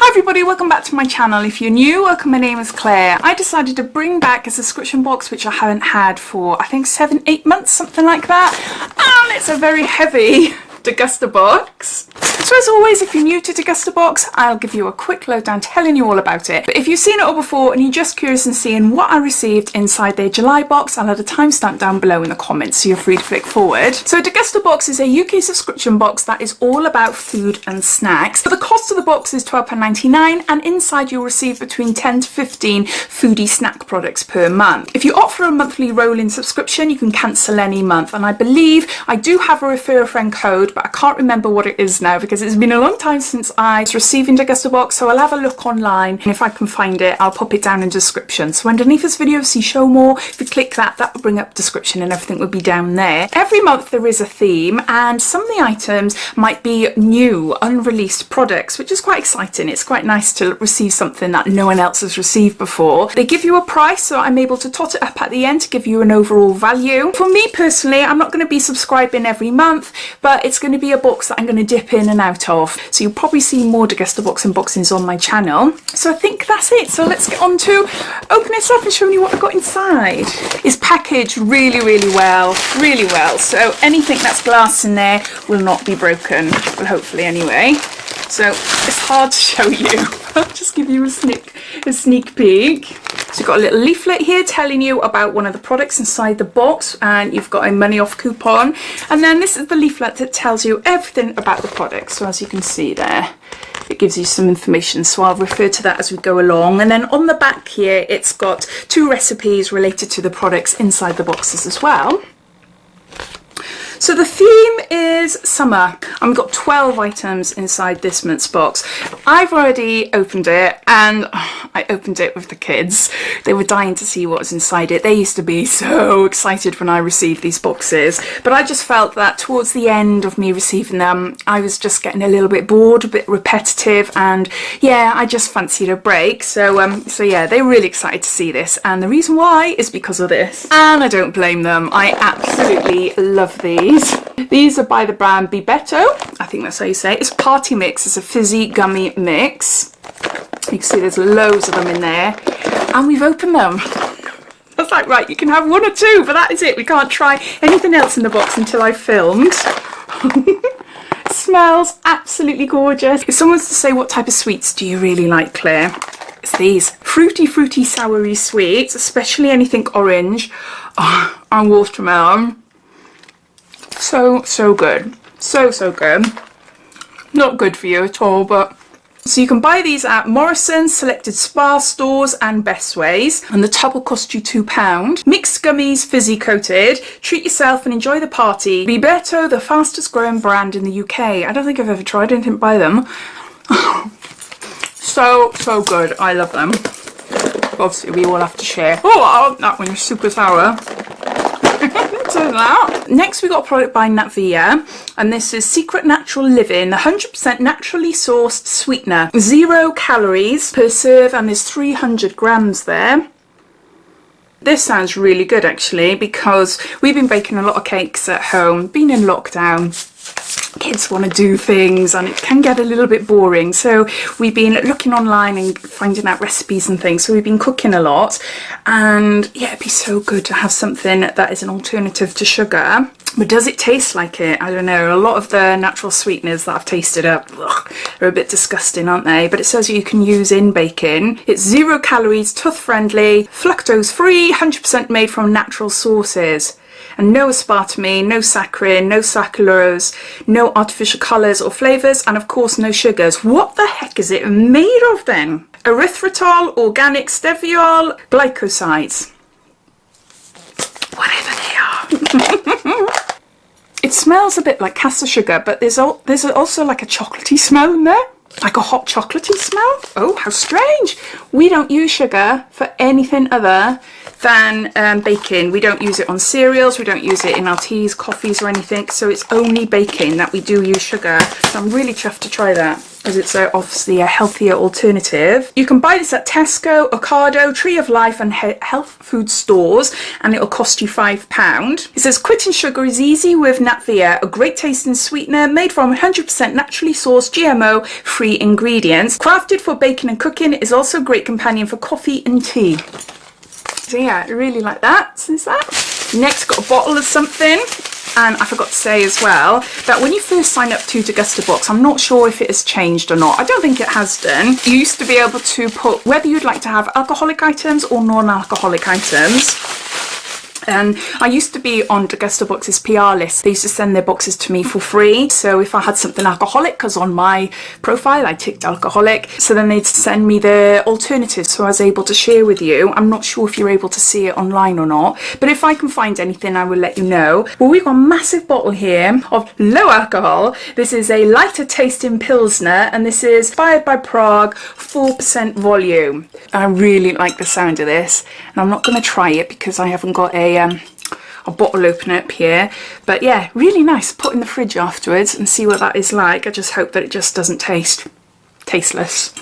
everybody, welcome back to my channel. If you're new, welcome, my name is Claire. I decided to bring back a subscription box which I haven't had for I think 7-8 months, something like that, and it's a very heavy Degustabox. So as always, if you're new to Degustabox, I'll give you a quick lowdown telling you all about it. But if you've seen it all before and you're just curious in seeing what I received inside their July box, I'll add a timestamp down below in the comments so you're free to flick forward. So Degustabox is a UK subscription box that is all about food and snacks. But the cost of the box is £12.99 and inside you'll receive between 10 to 15 foodie snack products per month. If you opt for a monthly rolling subscription, you can cancel any month, and I believe I do have a refer a friend code, but I can't remember what it is now because it's been a long time since I was receiving Degustabox, so I'll have a look online, and if I can find it I'll pop it down in the description. So underneath this video see show more, if you click that will bring up description and everything will be down there. Every month there is a theme and some of the items might be new unreleased products, which is quite exciting. It's quite nice to receive something that no one else has received before. They give you a price, so I'm able to tot it up at the end to give you an overall value. For me personally, I'm not going to be subscribing every month, but it's going to be a box that I'm going to dip in and out of, so you'll probably see more Degustabox unboxings on my channel. So I think that's it, so let's get on to opening this up and showing you what I got inside. It's packaged really well, so anything that's glass in there will not be broken, well hopefully anyway. So it's hard to show you. I'll just give you a sneak peek. So you've got a little leaflet here telling you about one of the products inside the box, and you've got a money off coupon, and then this is the leaflet that tells you everything about the product. So as you can see there, it gives you some information, so I'll refer to that as we go along. And then on the back here it's got 2 recipes related to the products inside the boxes as well. So the theme is summer, and we've got 12 items inside this month's box. I've already opened it, and I opened it with the kids. They were dying to see what was inside it. They used to be so excited when I received these boxes, but I just felt that towards the end of me receiving them, I was just getting a little bit bored, a bit repetitive, and yeah, I just fancied a break. So yeah, they were really excited to see this, and the reason why is because of this, and I don't blame them. I absolutely love these. These are by the brand Bebetto, I think that's how you say it. It's Party Mix. It's a fizzy gummy mix. You can see there's loads of them in there, and we've opened them. I was like, right, you can have 1 or 2, but that is it. We can't try anything else in the box until I've filmed. Smells absolutely gorgeous. If someone was to say what type of sweets do you really like, Claire, it's these fruity soury sweets, especially anything orange and watermelon. So good, so good. Not good for you at all, but so you can buy these at Morrison's, selected Spar stores and Best Ways, and the tub will cost you £2. Mixed gummies, fizzy coated. Treat yourself and enjoy the party. Bebetto, the fastest growing brand in the UK. I don't think I've ever tried anything by them. So good. I love them. Obviously we all have to share. Oh, that one is super sour. Next we got a product by Natvia, and this is Secret Natural Living, 100% naturally sourced sweetener, 0 calories per serve, and there's 300 grams there. This sounds really good actually, because we've been baking a lot of cakes at home, been in lockdown. Kids want to do things and it can get a little bit boring, so we've been looking online and finding out recipes and things, so we've been cooking a lot, and yeah, it'd be so good to have something that is an alternative to sugar. But does it taste like it? I don't know. A lot of the natural sweeteners that I've tasted up, are a bit disgusting, aren't they? But it says you can use in baking. It's 0 calories, tooth friendly, fructose free, 100% made from natural sources. And no aspartame, no saccharin, no sucralose, no artificial colours or flavours, and of course no sugars. What the heck is it made of then? Erythritol, organic steviol, glycosides. Whatever they are. It smells a bit like caster sugar, but there's also like a chocolatey smell in there. Like a hot chocolatey smell. Oh, how strange. We don't use sugar for anything other than baking. We don't use it on cereals, we don't use it in our teas, coffees or anything, so it's only baking that we do use sugar. So I'm really chuffed to try that. as it's obviously a healthier alternative. You can buy this at Tesco, Ocado, Tree of Life and health food stores, and it'll cost you £5. It says quitting sugar is easy with Natvia, a great tasting sweetener made from 100% naturally sourced GMO free ingredients. Crafted for baking and cooking, it is also a great companion for coffee and tea. So yeah, I really like that. So is that. Next, got a bottle of something. And I forgot to say as well that when you first sign up to Degustabox, I'm not sure if it has changed or not. I don't think it has done. You used to be able to put whether you'd like to have alcoholic items or non-alcoholic items. And I used to be on Degustabox's PR list. They used to send their boxes to me for free. So if I had something alcoholic, because on my profile I ticked alcoholic, so then they'd send me the alternatives so I was able to share with you. I'm not sure if you're able to see it online or not, but if I can find anything I will let you know. Well, we've got a massive bottle here of low alcohol. This is a lighter tasting Pilsner, and this is inspired by Prague, 4% volume. I really like the sound of this, and I'm not going to try it because I haven't got a bottle opener up here, but yeah, really nice. Put in the fridge afterwards and see what that is like. I just hope that it just doesn't taste tasteless.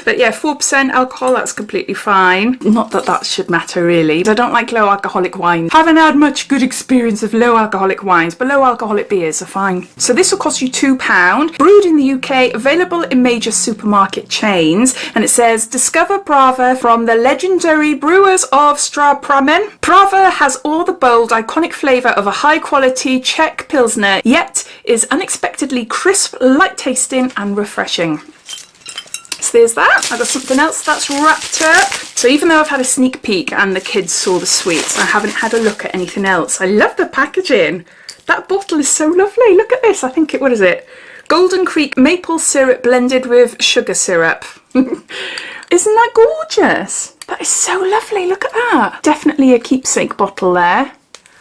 But yeah, 4% alcohol, that's completely fine. Not that that should matter really. I don't like low alcoholic wines. Haven't had much good experience of low alcoholic wines, but low alcoholic beers are fine. So this will cost you £2. Brewed in the UK, available in major supermarket chains. And it says, discover Brava from the legendary brewers of Strapramen. Brava has all the bold, iconic flavour of a high quality Czech Pilsner, yet is unexpectedly crisp, light tasting and refreshing. So there's that. I've got something else that's wrapped up. So even though I've had a sneak peek and the kids saw the sweets, I haven't had a look at anything else. I love the packaging. That bottle is so lovely. Look at this. I think what is it? Golden Creek maple syrup blended with sugar syrup. Isn't that gorgeous? That is so lovely. Look at that. Definitely a keepsake bottle there.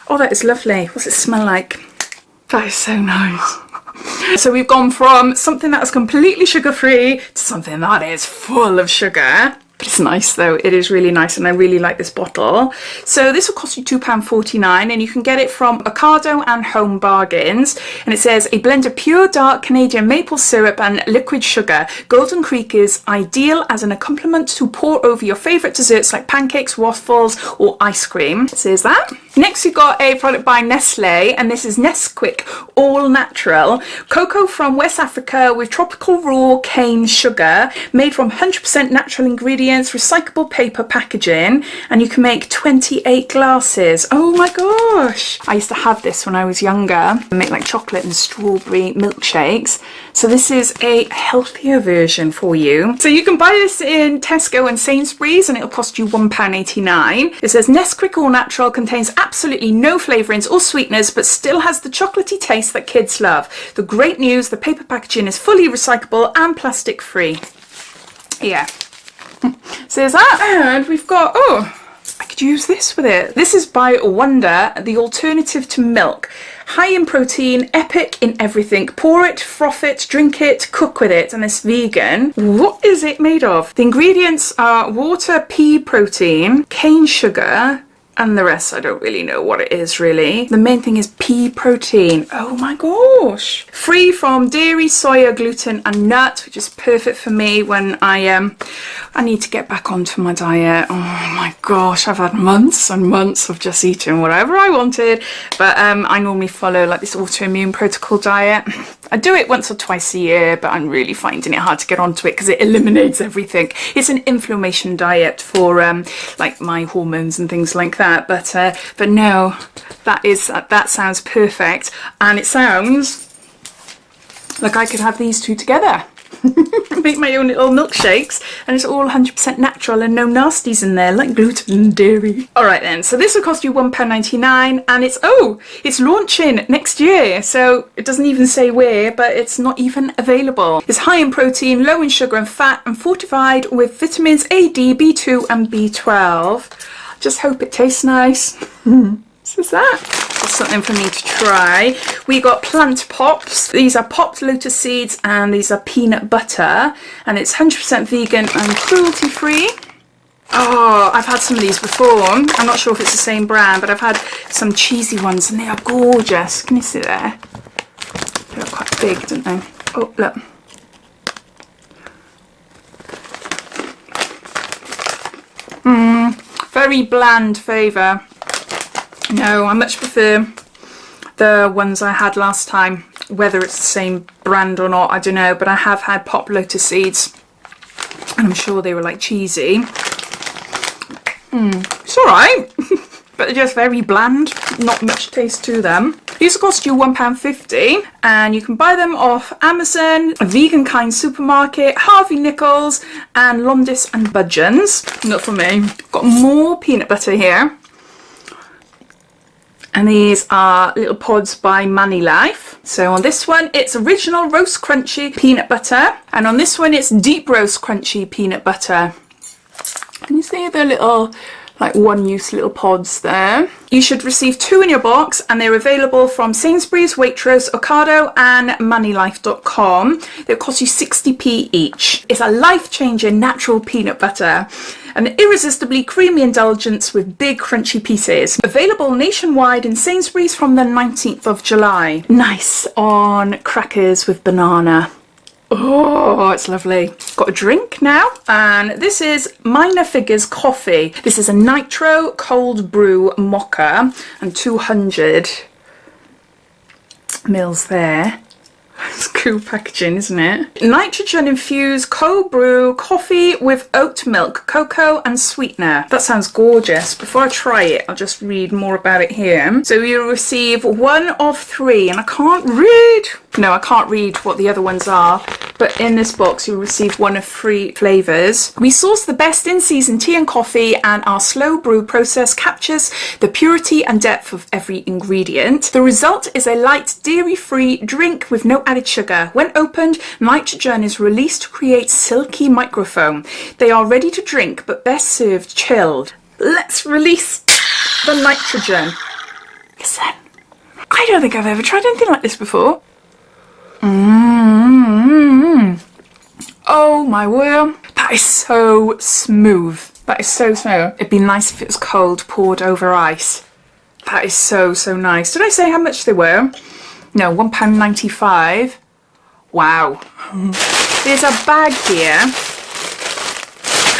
Oh, that is lovely. What's it smell like? That is so nice. So we've gone from something that is completely sugar-free to something that is full of sugar. But it's nice though, it is really nice, and I really like this bottle. So this will cost you £2.49, and you can get it from Ocado and Home Bargains. And it says a blend of pure dark Canadian maple syrup and liquid sugar. Golden Creek is ideal as an accompaniment to pour over your favourite desserts like pancakes, waffles or ice cream. It says that. Next we've got a product by Nestle, and this is Nesquik All Natural. Cocoa from West Africa with tropical raw cane sugar, made from 100% natural ingredients, recyclable paper packaging, and you can make 28 glasses. Oh my gosh! I used to have this when I was younger. I make like chocolate and strawberry milkshakes. So this is a healthier version for you. So you can buy this in Tesco and Sainsbury's, and it'll cost you £1.89. It says Nesquik All Natural contains absolutely no flavourings or sweeteners, but still has the chocolatey taste that kids love. The great news, the paper packaging is fully recyclable and plastic free. Yeah. So there's that, and we've got, oh, I could use this with it. This is by Wonder, the alternative to milk. High in protein, epic in everything. Pour it, froth it, drink it, cook with it, and it's vegan. What is it made of? The ingredients are water, pea protein, cane sugar, and the rest I don't really know what it is really. The main thing is pea protein. Oh my gosh. Free from dairy, soya, gluten and nuts, which is perfect for me when I need to get back onto my diet. Oh my gosh, I've had months and months of just eating whatever I wanted. But I normally follow like this autoimmune protocol diet. I do it once or twice a year, but I'm really finding it hard to get onto it because it eliminates everything. It's an inflammation diet for like my hormones and things like that. But no, that sounds perfect, and it sounds like I could have these two together. Make my own little milkshakes, and it's all 100% natural and no nasties in there like gluten and dairy. Alright then, so this will cost you £1.99, and it's launching next year, so it doesn't even say where, but it's not even available. It's high in protein, low in sugar and fat, and fortified with vitamins A, D, B2 and B12. Just hope it tastes nice. So is that? That's something for me to try. We got plant pops. These are popped lotus seeds, and these are peanut butter, and it's 100% vegan and cruelty free. Oh, I've had some of these before. I'm not sure if it's the same brand, but I've had some cheesy ones, and they are gorgeous. Can you see there? They look quite big, don't they? Oh, look. very bland flavour. No, I much prefer the ones I had last time. Whether it's the same brand or not, I don't know, but I have had Pop Lotus seeds and I'm sure they were like cheesy. It's alright, but they're just very bland, not much taste to them. These cost you £1.50 and you can buy them off Amazon, Vegan Kind Supermarket, Harvey Nichols and Londis and Budgeons. Not for me. Got more peanut butter here. And these are little pods by Money Life. So on this one, it's original roast crunchy peanut butter. And on this one, it's deep roast crunchy peanut butter. Can you see the little, like one-use little pods there? You should receive 2 in your box and they're available from Sainsbury's, Waitrose, Ocado and moneylife.com. They'll cost you 60p each. It's a life-changing natural peanut butter. An irresistibly creamy indulgence with big crunchy pieces. Available nationwide in Sainsbury's from the 19th of July. Nice on crackers with banana. Oh, it's lovely. Got a drink now, and this is Minor Figures coffee. This is a nitro cold brew mocha and 200 mils there. It's cool packaging, isn't it? Nitrogen infused cold brew coffee with oat milk, cocoa and sweetener. That sounds gorgeous. Before I try it, I'll just read more about it here. So you'll receive 1 of 3, and I can't read. No, I can't read what the other ones are, but in this box you'll receive 1 of 3 flavours. We source the best in-season tea and coffee, and our slow brew process captures the purity and depth of every ingredient. The result is a light dairy-free drink with no added sugar. When opened, nitrogen is released to create silky microfoam. They are ready to drink, but best served chilled. Let's release the nitrogen. Listen, I don't think I've ever tried anything like this before. Oh my word, that is so smooth. That is so smooth. It'd be nice if it was cold, poured over ice. That is so nice. Did I say how much they were? No, £1.95. Wow. There's a bag here,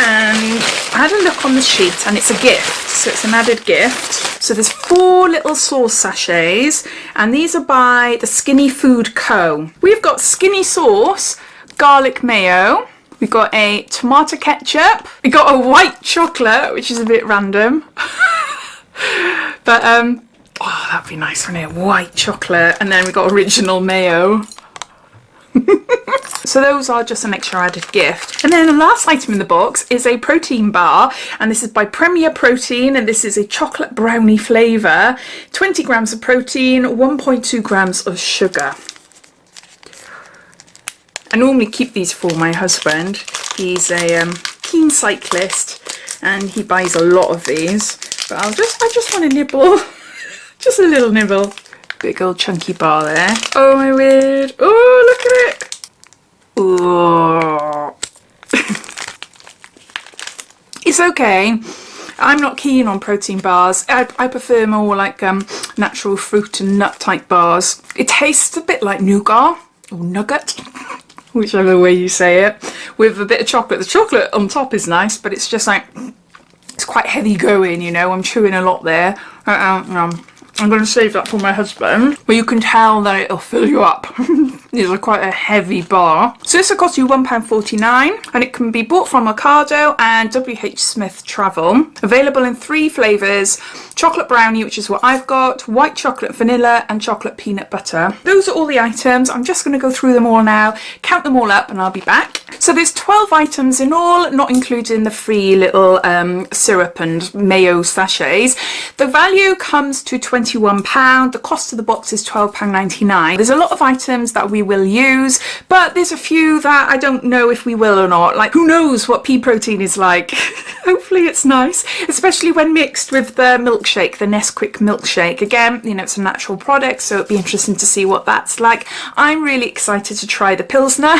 and I had a look on the sheet, and it's a gift, so it's an added gift. So there's 4 little sauce sachets, and these are by the Skinny Food Co. We've got skinny sauce, garlic mayo, we've got a tomato ketchup, we got a white chocolate, which is a bit random. But oh, that'd be nice, wouldn't it? White chocolate, and then we got original mayo. So those are just an extra added gift. And then the last item in the box is a protein bar, and this is by Premier Protein, and this is a chocolate brownie flavour. 20 grams of protein, 1.2 grams of sugar. I normally keep these for my husband. He's a keen cyclist and he buys a lot of these. But I just want to nibble. Just a little nibble. Big old chunky bar there. Oh my word. Oh, look at it. Oh. It's okay. I'm not keen on protein bars. I prefer more like natural fruit and nut type bars. It tastes a bit like nougat or nugget, whichever way you say it, with a bit of chocolate. The chocolate on top is nice, but it's just like, it's quite heavy going, you know. I'm chewing a lot there. I'm going to save that for my husband, but you can tell that it'll fill you up. It's quite a heavy bar. So this will cost you £1.49, and it can be bought from Ocado and WH Smith Travel. Available in 3 flavours: chocolate brownie, which is what I've got, white chocolate vanilla and chocolate peanut butter. Those are all the items. I'm just going to go through them all now, count them all up, and I'll be back. So there's 12 items in all, not including the free little syrup and mayo sachets. The value comes to £21. The cost of the box is £12.99. There's a lot of items that we will use, but there's a few that I don't know if we will or not. Like, who knows what pea protein is like? Hopefully it's nice, especially when mixed with the milkshake, the Nesquik milkshake. Again, you know, it's a natural product, so it'd be interesting to see what that's like. I'm really excited to try the Pilsner.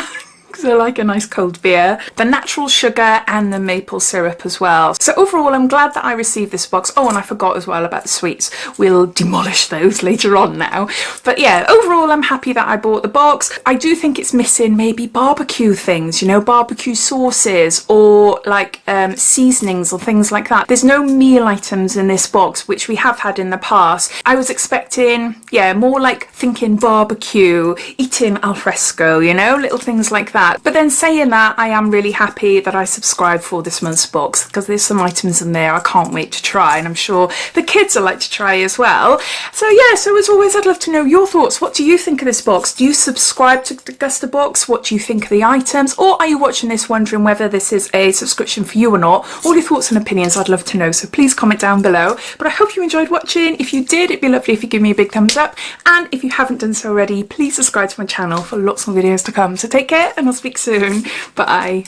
because I like a nice cold beer, the natural sugar and the maple syrup as well. So overall, I'm glad that I received this box. Oh, and I forgot as well about the sweets. We'll demolish those later on now. But yeah, overall, I'm happy that I bought the box. I do think it's missing maybe barbecue things, you know, barbecue sauces or like seasonings or things like that. There's no meal items in this box, which we have had in the past. I was expecting, yeah, more like thinking barbecue, eating al fresco, you know, little things like that. But then saying that, I am really happy that I subscribed for this month's box because there's some items in there I can't wait to try, and I'm sure the kids will like to try as well. So yeah, so as always, I'd love to know your thoughts. What do you think of this box? Do you subscribe to Degustabox? What do you think of the items? Or are you watching this wondering whether this is a subscription for you or not? All your thoughts and opinions, I'd love to know, so please comment down below. But I hope you enjoyed watching. If you did, it'd be lovely if you give me a big thumbs up, and if you haven't done so already, please subscribe to my channel for lots more videos to come. So take care, and I'll speak soon. Bye.